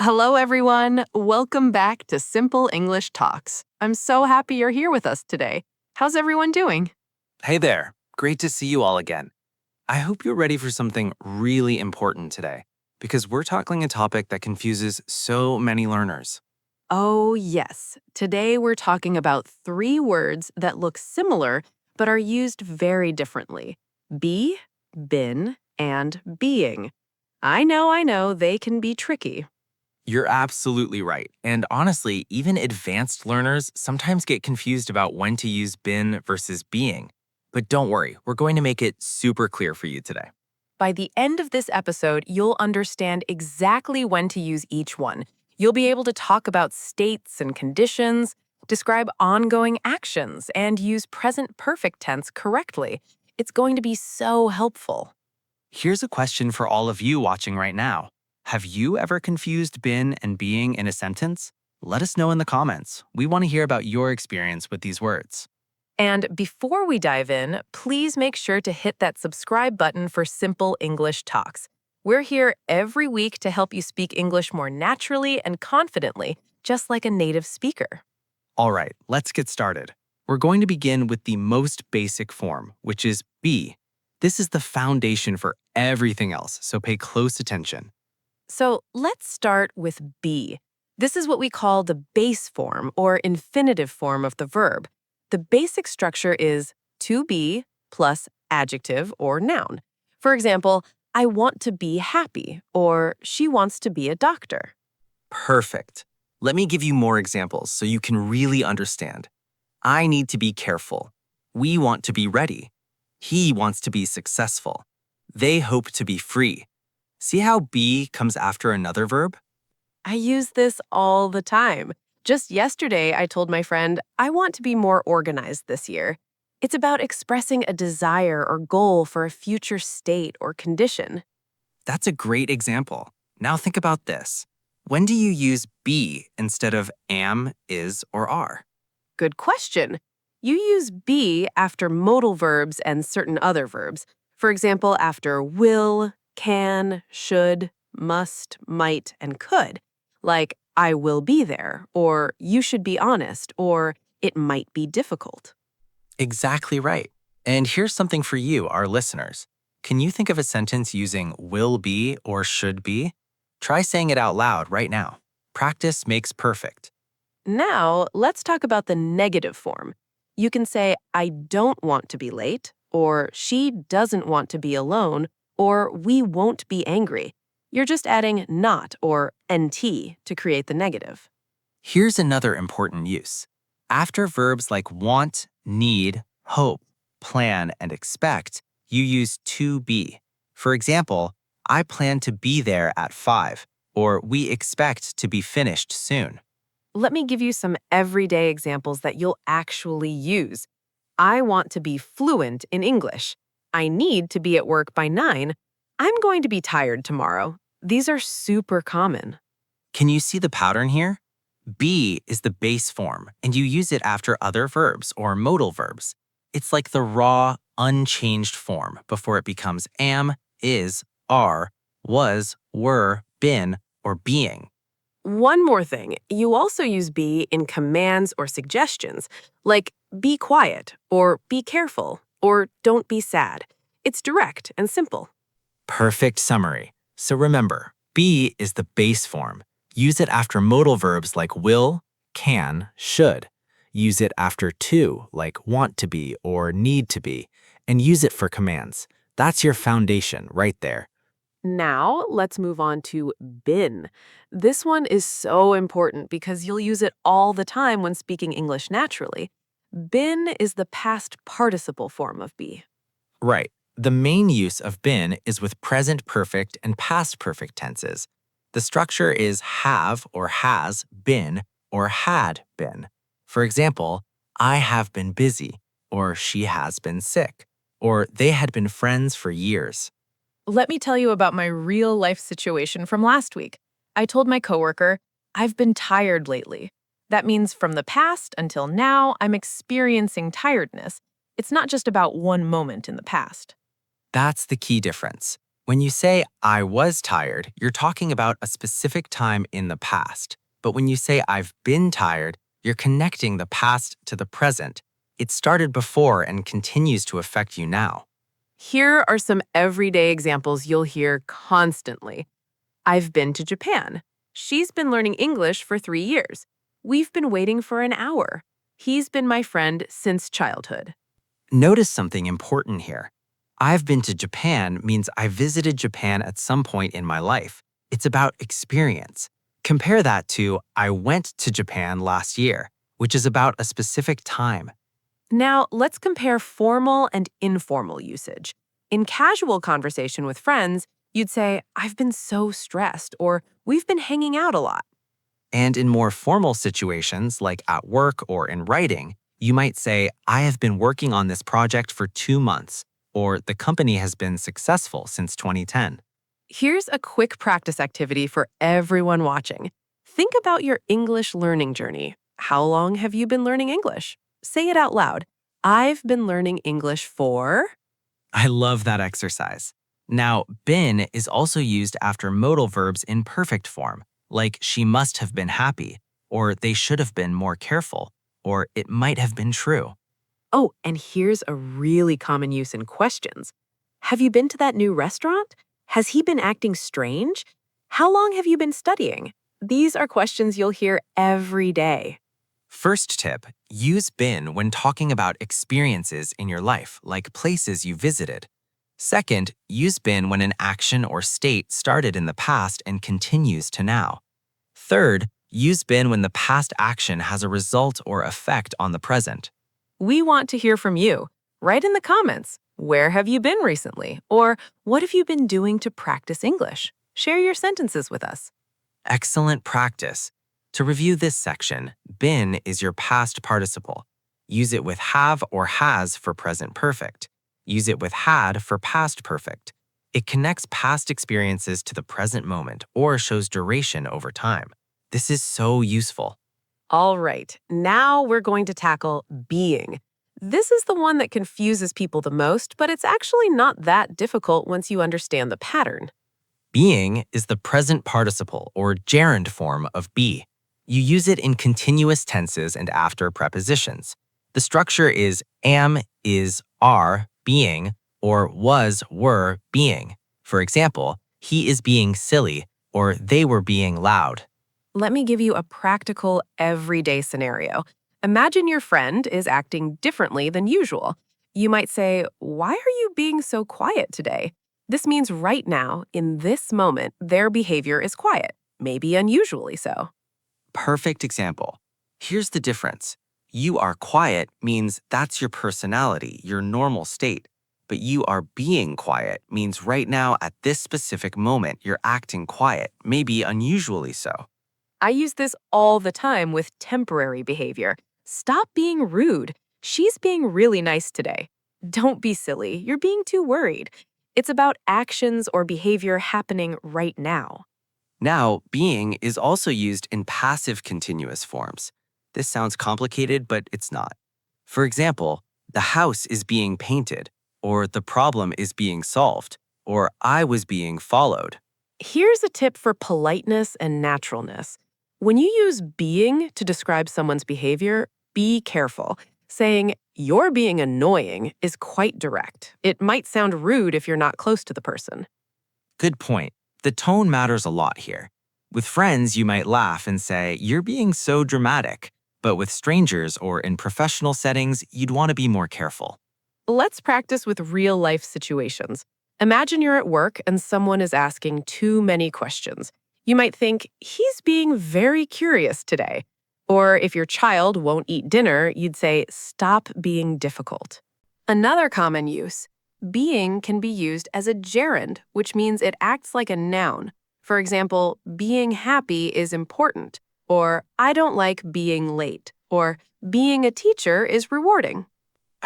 Hello, everyone. Welcome back to Simple English Talks. I'm so happy you're here with us today. How's everyone doing? Hey there. Great to see you all again. I hope you're ready for something really important today because we're tackling a topic that confuses so many learners. Oh, yes. Today we're talking about three words that look similar but are used very differently: be, been, and being. I know, they can be tricky. You're absolutely right. And honestly, even advanced learners sometimes get confused about when to use been versus being. But don't worry, we're going to make it super clear for you today. By the end of this episode, you'll understand exactly when to use each one. You'll be able to talk about states and conditions, describe ongoing actions, and use present perfect tense correctly. It's going to be so helpful. Here's a question for all of you watching right now. Have you ever confused been and being in a sentence? Let us know in the comments. We want to hear about your experience with these words. And before we dive in, please make sure to hit that subscribe button for Simple English Talks. We're here every week to help you speak English more naturally and confidently, just like a native speaker. All right, let's get started. We're going to begin with the most basic form, which is be. This is the foundation for everything else, so pay close attention. So let's start with be. This is what we call the base form or infinitive form of the verb. The basic structure is to be plus adjective or noun. For example, I want to be happy, or she wants to be a doctor. Perfect. Let me give you more examples so you can really understand. I need to be careful. We want to be ready. He wants to be successful. They hope to be free. See how be comes after another verb? I use this all the time. Just yesterday, I told my friend, I want to be more organized this year. It's about expressing a desire or goal for a future state or condition. That's a great example. Now think about this. When do you use be instead of am, is, or are? Good question. You use be after modal verbs and certain other verbs. For example, after will, can, should, must, might, and could. Like, I will be there, or you should be honest, or it might be difficult. Exactly right. And here's something for you, our listeners. Can you think of a sentence using will be or should be? Try saying it out loud right now. Practice makes perfect. Now, let's talk about the negative form. You can say, I don't want to be late, or she doesn't want to be alone, or we won't be angry. You're just adding not or nt to create the negative. Here's another important use. After verbs like want, need, hope, plan, and expect, you use to be. For example, I plan to be there at 5, or we expect to be finished soon. Let me give you some everyday examples that you'll actually use. I want to be fluent in English. I need to be at work by 9. I'm going to be tired tomorrow. These are super common. Can you see the pattern here? Be is the base form, and you use it after other verbs or modal verbs. It's like the raw, unchanged form before it becomes am, is, are, was, were, been, or being. One more thing, you also use be in commands or suggestions, like be quiet, or be careful, or don't be sad. It's direct and simple. Perfect summary. So remember, be is the base form. Use it after modal verbs like will, can, should. Use it after to, like want to be or need to be. And use it for commands. That's your foundation right there. Now, let's move on to been. This one is so important because you'll use it all the time when speaking English naturally. Been is the past participle form of be. Right. The main use of been is with present perfect and past perfect tenses. The structure is have or has been or had been. For example, I have been busy, or she has been sick, or they had been friends for years. Let me tell you about my real life situation from last week. I told my coworker, I've been tired lately. That means from the past until now, I'm experiencing tiredness. It's not just about one moment in the past. That's the key difference. When you say I was tired, you're talking about a specific time in the past. But when you say I've been tired, you're connecting the past to the present. It started before and continues to affect you now. Here are some everyday examples you'll hear constantly. I've been to Japan. She's been learning English for 3 years. We've been waiting for an hour. He's been my friend since childhood. Notice something important here. I've been to Japan means I visited Japan at some point in my life. It's about experience. Compare that to I went to Japan last year, which is about a specific time. Now, let's compare formal and informal usage. In casual conversation with friends, you'd say, I've been so stressed, or we've been hanging out a lot. And in more formal situations, like at work or in writing, you might say, I have been working on this project for 2 months, or the company has been successful since 2010. Here's a quick practice activity for everyone watching. Think about your English learning journey. How long have you been learning English? Say it out loud. I've been learning English for... I love that exercise. Now, been is also used after modal verbs in perfect form, like she must have been happy, or they should have been more careful, or it might have been true. Oh, and here's a really common use in questions. Have you been to that new restaurant? Has he been acting strange? How long have you been studying? These are questions you'll hear every day. First tip, use been when talking about experiences in your life, like places you visited. Second, use been when an action or state started in the past and continues to now. Third, use been when the past action has a result or effect on the present. We want to hear from you. Write in the comments, where have you been recently? Or what have you been doing to practice English? Share your sentences with us. Excellent practice. To review this section, been is your past participle. Use it with have or has for present perfect. Use it with had for past perfect. It connects past experiences to the present moment or shows duration over time. This is so useful. All right, now we're going to tackle being. This is the one that confuses people the most, but it's actually not that difficult once you understand the pattern. Being is the present participle or gerund form of be. You use it in continuous tenses and after prepositions. The structure is am, is, are, being, or was, were, being. For example, he is being silly, or they were being loud. Let me give you a practical, everyday scenario. Imagine your friend is acting differently than usual. You might say, why are you being so quiet today? This means right now, in this moment, their behavior is quiet, maybe unusually so. Perfect example. Here's the difference. You are quiet means that's your personality, your normal state. But you are being quiet means right now at this specific moment you're acting quiet, maybe unusually so. I use this all the time with temporary behavior. Stop being rude. She's being really nice today. Don't be silly. You're being too worried. It's about actions or behavior happening right now. Now, being is also used in passive continuous forms. This sounds complicated, but it's not. For example, the house is being painted, or the problem is being solved, or I was being followed. Here's a tip for politeness and naturalness. When you use being to describe someone's behavior, be careful. Saying, you're being annoying is quite direct. It might sound rude if you're not close to the person. Good point. The tone matters a lot here. With friends, you might laugh and say, you're being so dramatic. But with strangers or in professional settings, you'd want to be more careful. Let's practice with real-life situations. Imagine you're at work and someone is asking too many questions. You might think, he's being very curious today. Or if your child won't eat dinner, you'd say, stop being difficult. Another common use, being can be used as a gerund, which means it acts like a noun. For example, being happy is important, or I don't like being late, or being a teacher is rewarding.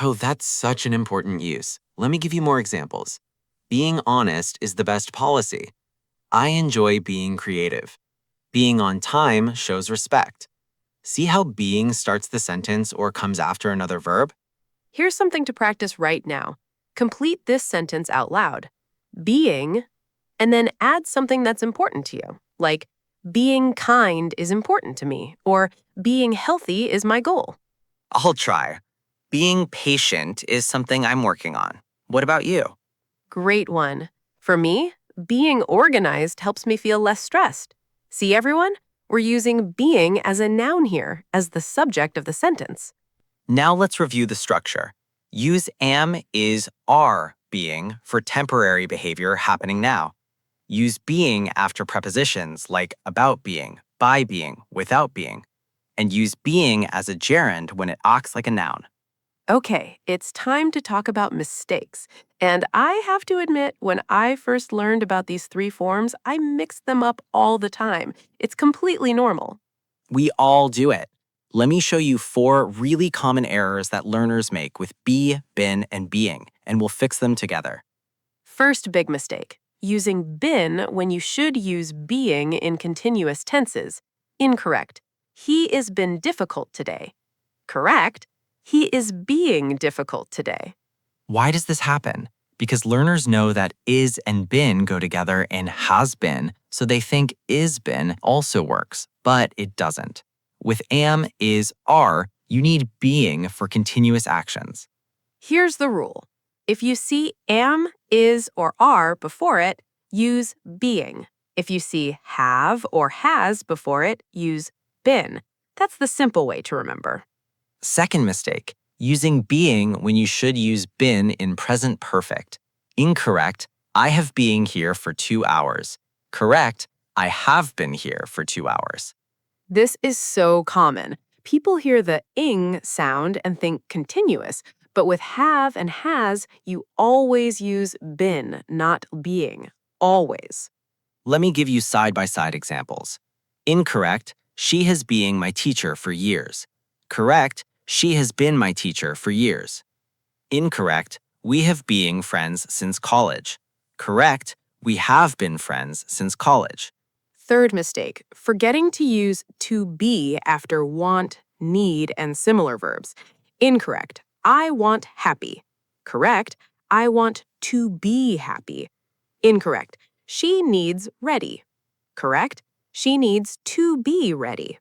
Oh, that's such an important use. Let me give you more examples. Being honest is the best policy. I enjoy being creative. Being on time shows respect. See how being starts the sentence or comes after another verb? Here's something to practice right now. Complete this sentence out loud. being, and then add something that's important to you, like being kind is important to me, or being healthy is my goal. I'll try. Being patient is something I'm working on. What about you? Great one. For me, being organized helps me feel less stressed. See, everyone? We're using being as a noun here, as the subject of the sentence. Now let's review the structure. Use am, is, are being for temporary behavior happening now. Use being after prepositions like about being, by being, without being. And use being as a gerund when it acts like a noun. Okay, it's time to talk about mistakes. And I have to admit, when I first learned about these three forms, I mixed them up all the time. It's completely normal. We all do it. Let me show you 4 really common errors that learners make with be, been, and being, and we'll fix them together. First big mistake, using been when you should use being in continuous tenses. Incorrect. He is been difficult today. Correct. He is being difficult today. Why does this happen? Because learners know that is and been go together in has been, so they think is been also works, but it doesn't. With am, is, are, you need being for continuous actions. Here's the rule. If you see am, is, or are before it, use being. If you see have or has before it, use been. That's the simple way to remember. Second mistake, using being when you should use been in present perfect. Incorrect, I have been here for 2 hours. Correct, I have been here for 2 hours. This is so common. People hear the ing sound and think continuous, but with have and has, you always use been, not being. Always. Let me give you side-by-side examples. Incorrect, she has been my teacher for years. Correct, she has been my teacher for years. Incorrect, we have been friends since college. Correct, we have been friends since college. Third mistake, forgetting to use to be after want, need, and similar verbs. Incorrect. I want happy. Correct. I want to be happy. Incorrect. She needs ready. Correct. She needs to be ready.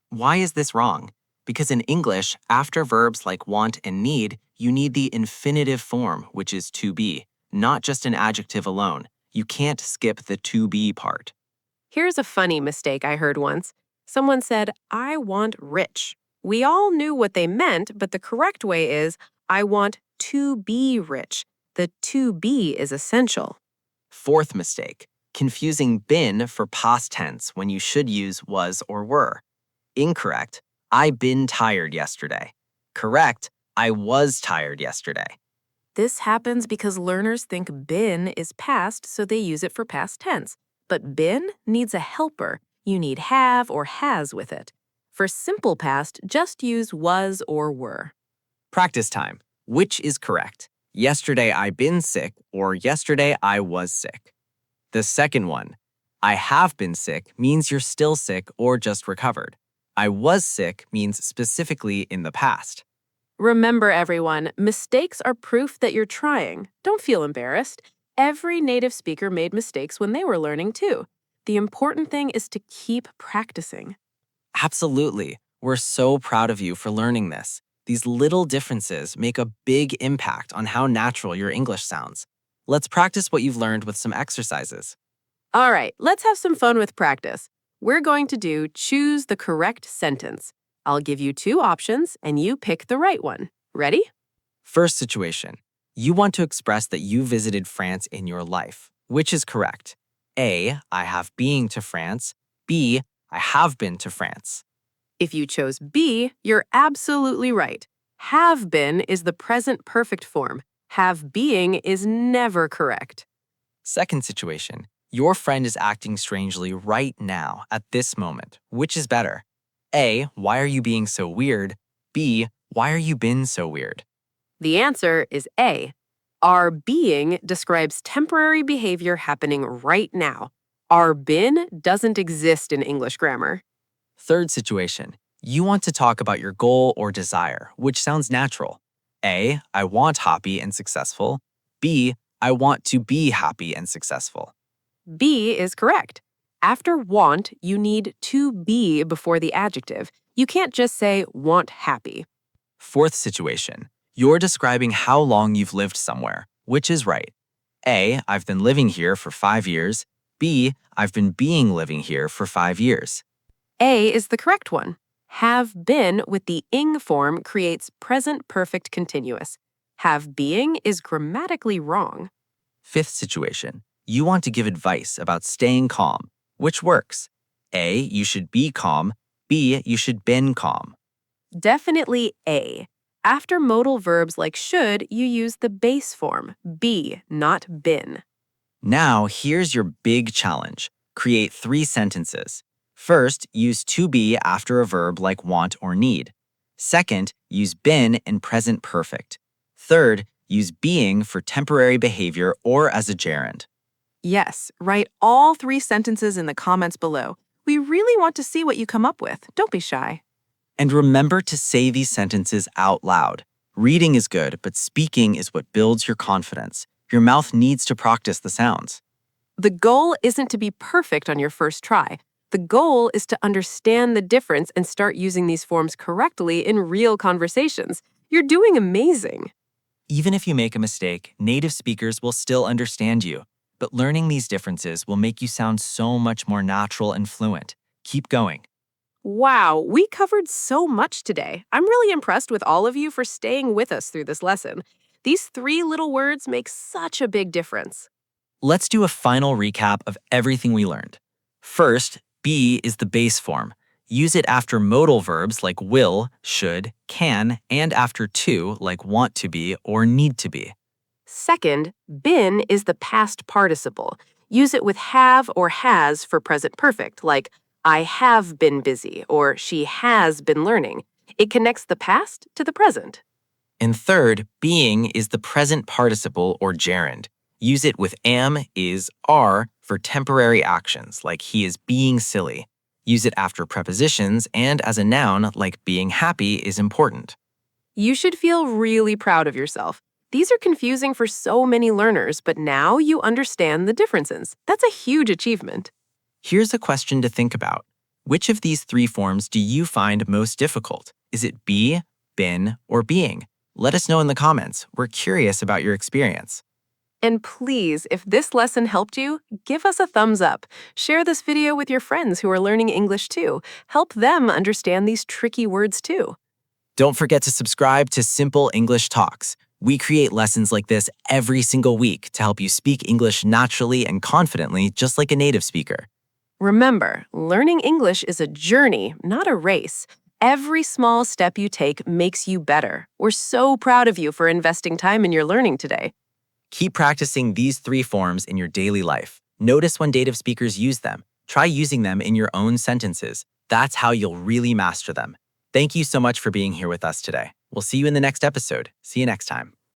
Why is this wrong? Because in English, after verbs like want and need, you need the infinitive form, which is to be, not just an adjective alone. You can't skip the to be part. Here's a funny mistake I heard once. Someone said, I want rich. We all knew what they meant, but the correct way is, I want to be rich. The to be is essential. Fourth mistake, confusing been for past tense when you should use was or were. Incorrect, I been tired yesterday. Correct, I was tired yesterday. This happens because learners think been is past, so they use it for past tense. But been needs a helper. You need have or has with it. For simple past, just use was or were. Practice time. Which is correct? Yesterday I been sick or yesterday I was sick. The second one, I have been sick means you're still sick or just recovered. I was sick means specifically in the past. Remember, everyone, mistakes are proof that you're trying. Don't feel embarrassed. Every native speaker made mistakes when they were learning, too. The important thing is to keep practicing. Absolutely. We're so proud of you for learning this. These little differences make a big impact on how natural your English sounds. Let's practice what you've learned with some exercises. All right, let's have some fun with practice. We're going to do choose the correct sentence. I'll give you 2 options, and you pick the right one. Ready? First situation. You want to express that you visited France in your life. Which is correct? A, I have been to France. B, I have been to France. If you chose B, you're absolutely right. Have been is the present perfect form. Have being is never correct. Second situation. Your friend is acting strangely right now at this moment. Which is better? A, why are you being so weird? B, why are you been so weird? The answer is A. Are being describes temporary behavior happening right now. Are been doesn't exist in English grammar. Third situation. You want to talk about your goal or desire, which sounds natural. A, I want happy and successful. B, I want to be happy and successful. B is correct. After want, you need to be before the adjective. You can't just say want happy. Fourth situation. You're describing how long you've lived somewhere. Which is right? A, I've been living here for 5 years. B, I've been being living here for 5 years. A is the correct one. Have been with the ing form creates present perfect continuous. Have being is grammatically wrong. Fifth situation. You want to give advice about staying calm. Which works? A, you should be calm. B, you should been calm. Definitely A. After modal verbs like should, you use the base form, be, not been. Now, here's your big challenge. Create 3 sentences. First, use to be after a verb like want or need. Second, use been in present perfect. Third, use being for temporary behavior or as a gerund. Yes, write all 3 sentences in the comments below. We really want to see what you come up with. Don't be shy. And remember to say these sentences out loud. Reading is good, but speaking is what builds your confidence. Your mouth needs to practice the sounds. The goal isn't to be perfect on your first try. The goal is to understand the difference and start using these forms correctly in real conversations. You're doing amazing. Even if you make a mistake, native speakers will still understand you. But learning these differences will make you sound so much more natural and fluent. Keep going. Wow, we covered so much today. I'm really impressed with all of you for staying with us through this lesson. These 3 little words make such a big difference. Let's do a final recap of everything we learned. First, be is the base form. Use it after modal verbs like will, should, can, and after to like want to be or need to be. Second, been is the past participle. Use it with have or has for present perfect, like I have been busy or she has been learning. It connects the past to the present. And third, being is the present participle or gerund. Use it with am, is, are for temporary actions like he is being silly. Use it after prepositions and as a noun like being happy is important. You should feel really proud of yourself. These are confusing for so many learners, but now you understand the differences. That's a huge achievement. Here's a question to think about. Which of these 3 forms do you find most difficult? Is it be, been, or being? Let us know in the comments. We're curious about your experience. And please, if this lesson helped you, give us a thumbs up. Share this video with your friends who are learning English too. Help them understand these tricky words too. Don't forget to subscribe to Simple English Talks. We create lessons like this every single week to help you speak English naturally and confidently, just like a native speaker. Remember, learning English is a journey, not a race. Every small step you take makes you better. We're so proud of you for investing time in your learning today. Keep practicing these 3 forms in your daily life. Notice when native speakers use them. Try using them in your own sentences. That's how you'll really master them. Thank you so much for being here with us today. We'll see you in the next episode. See you next time.